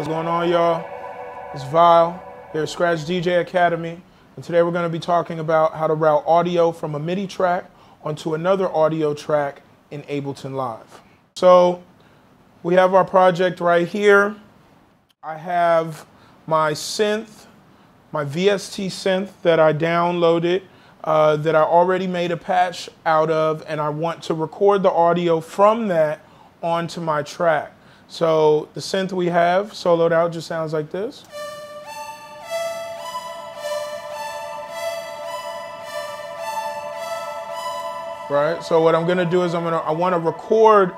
What's going on, y'all? It's Vyle here at Scratch DJ Academy, and today we're going to be talking about how to route audio from a MIDI track onto another audio track in Ableton Live. So we have our project right here. I have my synth, my VST synth that I downloaded, that I already made a patch out of, and I want to record the audio from that onto my track. So the synth we have soloed out just sounds like this. Right, so what I'm gonna do is I wanna record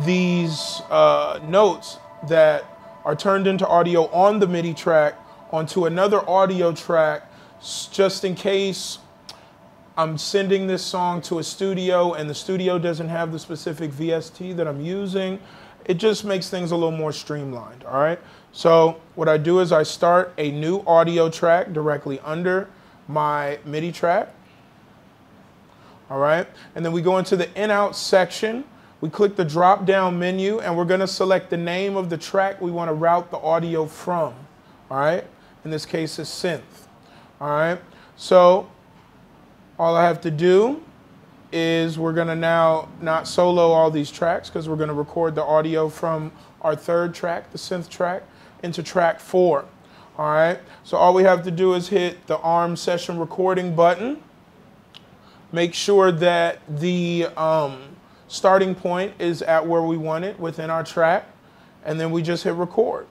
these notes that are turned into audio on the MIDI track onto another audio track, just in case I'm sending this song to a studio and the studio doesn't have the specific VST that I'm using. It just makes things a little more streamlined, all right? So what I do is I start a new audio track directly under my MIDI track, all right? And then we go into the in-out section. We click the drop-down menu, and we're gonna select the name of the track we wanna route the audio from, all right? In this case, it's synth, all right? So all I have to do is we're gonna now not solo all these tracks because we're gonna record the audio from our third track, the synth track, into track 4, all right? So all we have to do is hit the ARM session recording button. Make sure that the starting point is at where we want it within our track, and then we just hit record.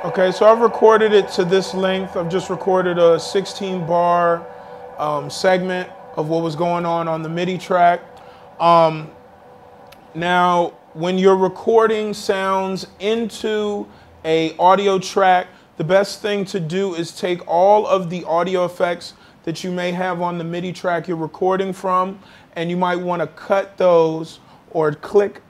Okay, so I've recorded it to this length. I've just recorded a 16-bar segment of what was going on the MIDI track. Now, when you're recording sounds into an audio track, the best thing to do is take all of the audio effects that you may have on the MIDI track you're recording from, and you might want to cut those or click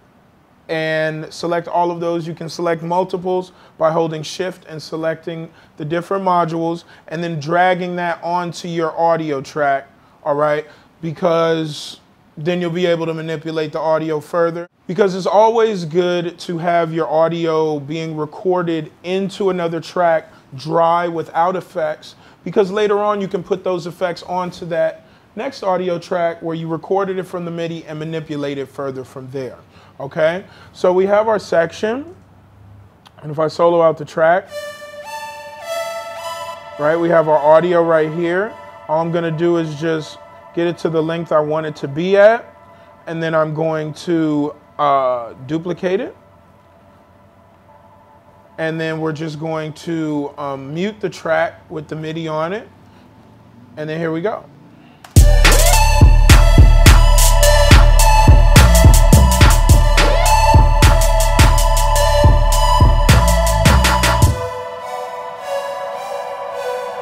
and select all of those. You can select multiples by holding Shift and selecting the different modules and then dragging that onto your audio track, all right? Because then you'll be able to manipulate the audio further. Because it's always good to have your audio being recorded into another track dry without effects, because later on you can put those effects onto that next audio track where you recorded it from the MIDI and manipulate it further from there. Okay, so we have our section, and if I solo out the track, right, we have our audio right here. All I'm gonna do is just get it to the length I want it to be at, and then I'm going to duplicate it. And then we're just going to mute the track with the MIDI on it, and then here we go.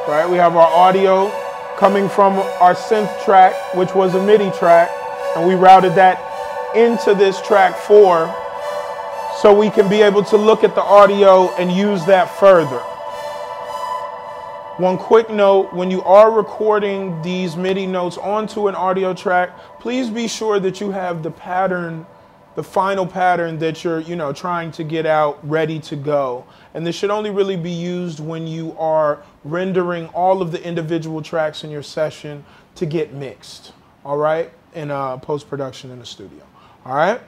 Right, we have our audio coming from our synth track, which was a MIDI track, and we routed that into this track 4 so we can be able to look at the audio and use that further. One quick note, when you are recording these MIDI notes onto an audio track, please be sure that you have the pattern, the final pattern that you're, trying to get out ready to go. And this should only really be used when you are rendering all of the individual tracks in your session to get mixed, all right, in post-production in the studio, all right? I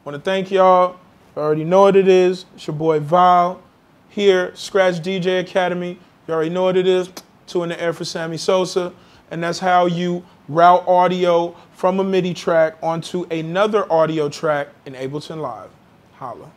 want to thank y'all. You already know what it is. It's your boy Vyle here, Scratch DJ Academy. You already know what it is. 2 in the air for Sammy Sosa. And that's how you route audio from a MIDI track onto another audio track in Ableton Live. Holla.